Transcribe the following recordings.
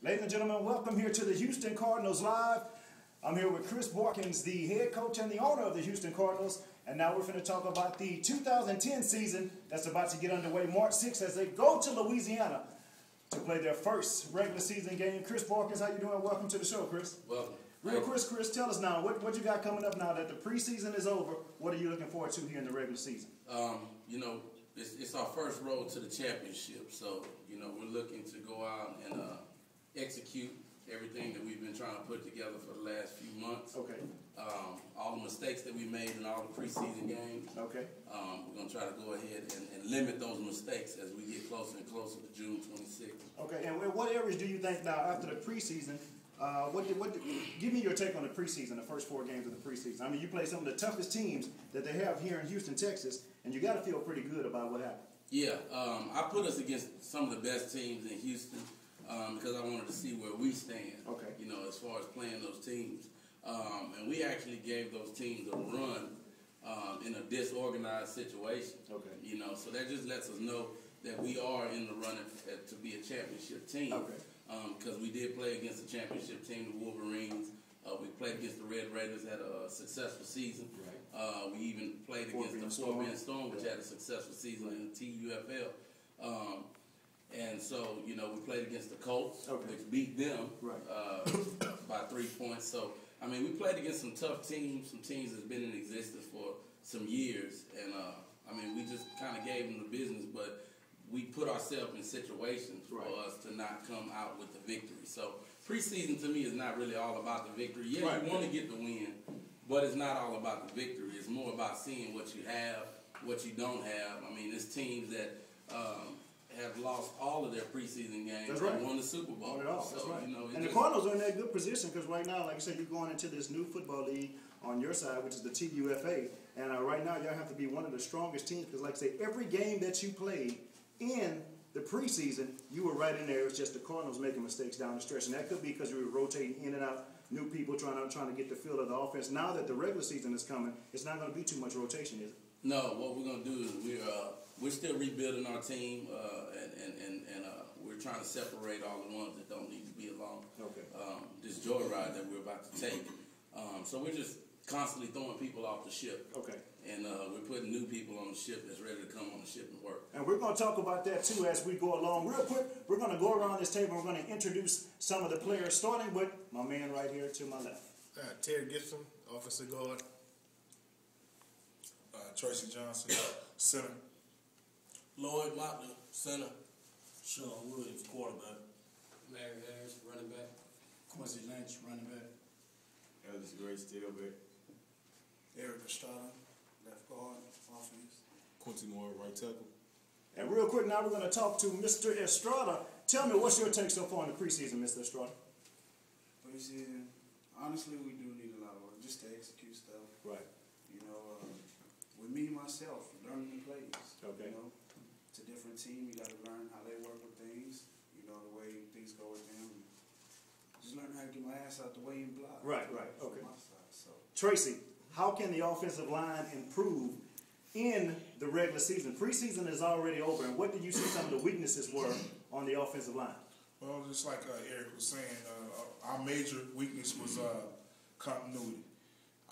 Ladies and gentlemen, welcome here to the Houston Cardinals Live. I'm here with Chris Boykins, the head coach and the owner of the Houston Cardinals. And now we're going to talk about the 2010 season that's about to get underway March 6th as they go to Louisiana to play their first regular season game. Chris Boykins, how you doing? Welcome to the show, Chris. Welcome. Chris, tell us now, what you got coming up now that the preseason is over? What are you looking forward to here in the regular season? It's our first road to the championship. So, we're looking to go out and execute everything that we've been trying to put together for the last few months. Okay. All the mistakes that we made in all the preseason games. Okay. We're going to try to go ahead and limit those mistakes as we get closer and closer to June 26th. Okay, and what areas do you think now after the preseason, give me your take on the preseason, the first 4 games of the preseason. I mean, you play some of the toughest teams that they have here in Houston, Texas, and you got to feel pretty good about what happened. Yeah, I put us against some of the best teams in Houston because I wanted to see where we stand, okay. As far as playing those teams. And we actually gave those teams a run in a disorganized situation. Okay. So that just lets us know that we are in the running to be a championship team. Okay. Because we did play against the championship team, the Wolverines. We played against the Red Raiders, had a successful season. Right. We even played against the Fort Bend Storm, which had a successful season in the TUFL. And so, we played against the Colts, which beat them by 3 points. So, I mean, we played against some tough teams, some teams that's been in existence for some years. And, we just kind of gave them the business, but we put ourselves in situations for us to not come out with the victory. So, preseason to me is not really all about the victory. Yeah, you want to get the win, but it's not all about the victory. It's more about seeing what you have, what you don't have. I mean, it's teams that have lost all of their preseason games and won the Super Bowl. That's right. And the Cardinals are in that good position because right now, like I said, you're going into this new football league on your side, which is the TUFA. And right now, y'all have to be one of the strongest teams because, like I say, every game that you played in the preseason, you were right in there. It's just the Cardinals making mistakes down the stretch. And that could be because you were rotating in and out, new people trying to get the feel of the offense. Now that the regular season is coming, it's not going to be too much rotation, is it? No, what we're going to do is we're still rebuilding our team, and we're trying to separate all the ones that don't need to be along. Okay. This joyride that we're about to take. So we're just constantly throwing people off the ship. Okay. And we're putting new people on the ship that's ready to come on the ship and work. And we're going to talk about that, too, as we go along. Real quick, we're going to go around this table and we're going to introduce some of the players, starting with my man right here to my left. Terry Gibson, offensive guard. Tracy Johnson, center. Lloyd Motley, center. Sean Williams, quarterback. Larry Harris, running back. Quincy Lynch, running back. Ellis Gray, tailback. Eric Estrada, left guard, offense. Quincy Moore, right tackle. And real quick, now we're going to talk to Mr. Estrada. Tell me, what's your take so far in the preseason, Mr. Estrada? Preseason, honestly, we do need a lot of work just to execute stuff. Right. With me, myself, learning the plays. Okay. It's a different team. You got to learn how they work with things. The way things go with them. Just learn how to get my ass out the way and block. Right. Okay. My side, so. Tracy, how can the offensive line improve in the regular season? Preseason is already over, and what did you see some of the weaknesses were on the offensive line? Well, just like Eric was saying, our major weakness was continuity.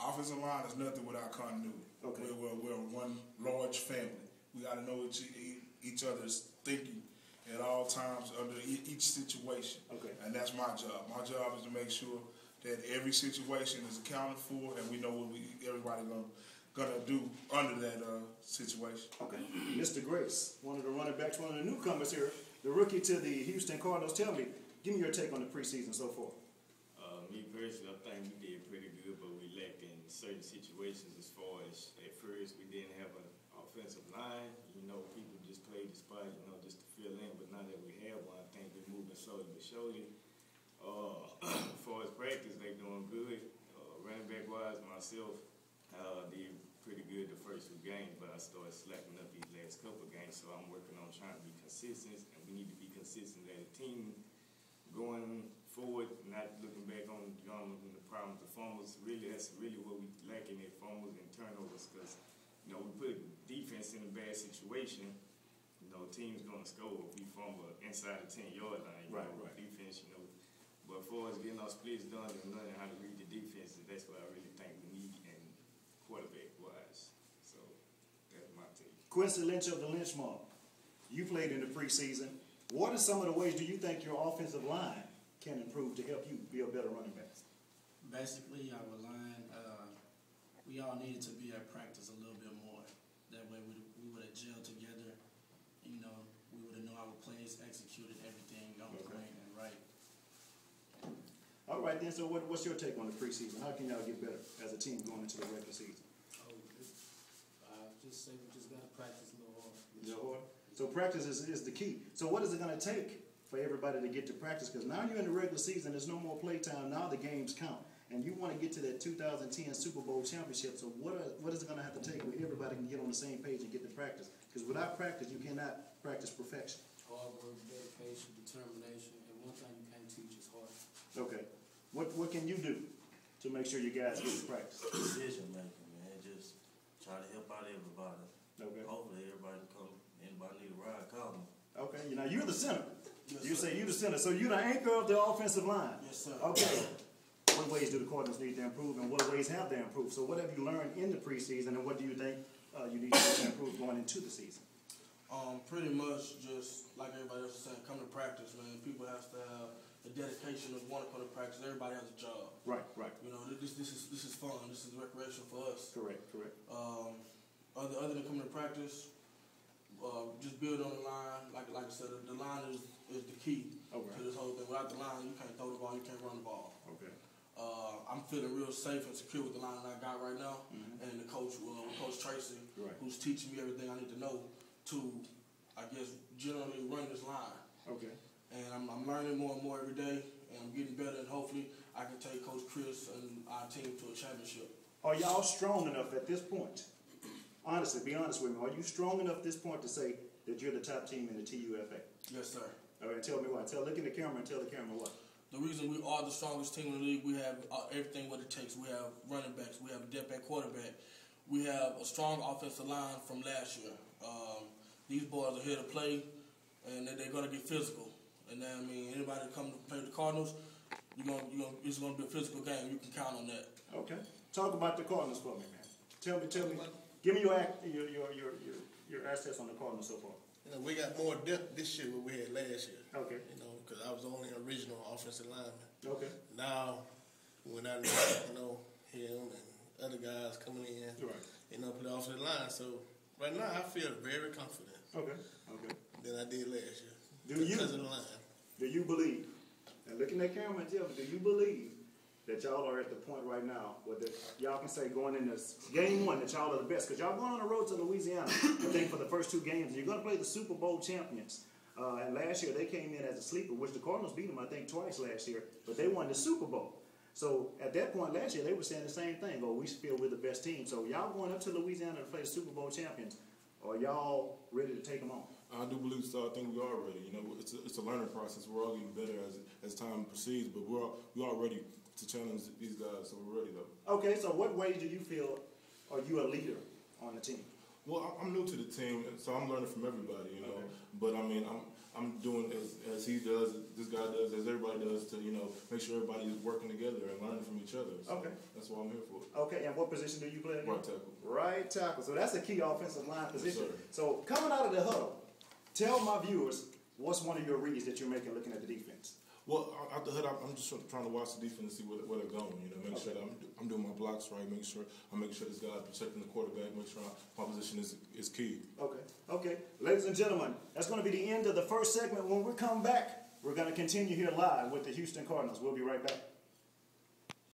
Offensive line is nothing without continuity. Okay. We're one large family. We got to know what each other's thinking at all times under each situation. Okay. And that's my job. My job is to make sure that every situation is accounted for, and we know what everybody gonna do under that situation. Okay. Mr. Grace, one of the running backs, one of the newcomers here, the rookie to the Houston Cardinals. Tell me, give me your take on the preseason so far. Me personally, I think we did pretty good, but we lacked in certain situations as far as at first we didn't have an offensive line. People just played the spot, just to fill in. But now that we have one, I think we're moving slowly but surely. As far as practice, they're doing good. Running back wise, myself did pretty good the first 2 games, but I started slacking up these last couple of games. So I'm working on trying to be consistent, and we need to be consistent as a team going forward, not looking back on the problems, the fumbles. That's really what we lack in their fumbles and turnovers, because we put defense in a bad situation. Team's gonna score if we fumble inside the 10-yard line. Right. Defense, But as far as getting our splits done and learning how to read the defenses, that's what I really think we need in quarterback-wise. So that's my take. Quincy Lynch of the Lynch Mob, you played in the preseason. What are some of the ways do you think your offensive line can improve to help you be a better running back? Basically, our line, we all needed to be at practice a little bit more. That way we would have gelled together. You know, we would have known our plays, executed everything on point and right. All right, then, so what's your take on the preseason? How can y'all get better as a team going into the regular season? Oh, just say we just got to practice a little harder. A little harder? So practice is the key. So what is it going to take for everybody to get to practice? Because now you're in the regular season, there's no more play time. Now the games count. And you want to get to that 2010 Super Bowl championship. So what is it going to have to take where everybody can get on the same page and get to practice? Because without practice, you cannot practice perfection. Hard work, dedication, determination, and one thing you can't teach is hard. Okay. What can you do to make sure you guys get to practice? Decision making, man. Just try to help out everybody. Okay. Hopefully everybody can come. Anybody need a ride, call me. Okay. Now you're the center. Yes, You sir. say you're the center. So you're the anchor of the offensive line. Yes, sir. Okay. What ways do the Cardinals need to improve, and what ways have they improved? So what have you learned in the preseason, and what do you think you need to improve going into the season? Pretty much just like everybody else is saying, come to practice, man. People have to have the dedication of want to come to practice. Everybody has a job. Right. You know, this is fun. This is recreation for us. Correct. Other than coming to practice, just build on the line. Like I said, the line is the key to this whole thing. Without the line, you can't throw the ball, you can't run the ball. Okay. I'm feeling real safe and secure with the line that I got right now, and the coach, Coach Tracy, who's teaching me everything I need to know to, I guess, generally run this line. Okay. And I'm learning more and more every day, and I'm getting better, and hopefully I can take Coach Chris and our team to a championship. Are y'all strong enough at this point? Honestly, be honest with me. Are you strong enough at this point to say that you're the top team in the TUFA? Yes, sir. All right, tell me why. Look in the camera and tell the camera what. The reason we are the strongest team in the league, we have everything what it takes. We have running backs. We have a depth at quarterback. We have a strong offensive line from last year. These boys are here to play, and they're going to get physical. And then, I mean, anybody that come to play the Cardinals, it's going to be a physical game. You can count on that. Okay. Talk about the Cardinals for me, man. Tell me. Give me your assets on the Cardinals so far. You know, we got more depth this year than we had last year. Okay. You know, because I was only an original offensive lineman. Okay. Now, when I know him and other guys coming in, play offensive line. So right now, I feel very confident. Okay. Than I did last year. Because of the line. Do you believe? And look in that camera and tell me, do you believe that y'all are at the point right now where y'all can say going in this game one that y'all are the best? Because y'all going on the road to Louisiana, I think, for the first two games. And you're going to play the Super Bowl champions. And last year they came in as a sleeper, which the Cardinals beat them, I think, twice last year. But they won the Super Bowl. So at that point last year, they were saying the same thing. Oh, we feel we're the best team. So y'all going up to Louisiana to play the Super Bowl champions. Are y'all ready to take them on? I do believe so. I think we are ready. You know, it's a learning process. We're all getting better as time proceeds, but we are ready to challenge these guys. So we're ready though. Okay. So what ways do you feel are you a leader on the team? Well, I'm new to the team, so I'm learning from everybody. You know, but I mean, I'm doing as he does, this guy does, as everybody does to make sure everybody is working together and learning from each other. So that's what I'm here for. Okay. And what position do you play again? Right tackle. Right tackle. So that's a key offensive line position. Yes, so coming out of the huddle, tell my viewers what's one of your reads that you're making looking at the defense. Well, out the hood, I'm just trying to watch the defense and see where they're going. Make sure that I'm doing my blocks right. Make sure this guy protecting the quarterback. Make sure my position is key. Okay. Ladies and gentlemen, that's going to be the end of the first segment. When we come back, we're going to continue here live with the Houston Cardinals. We'll be right back.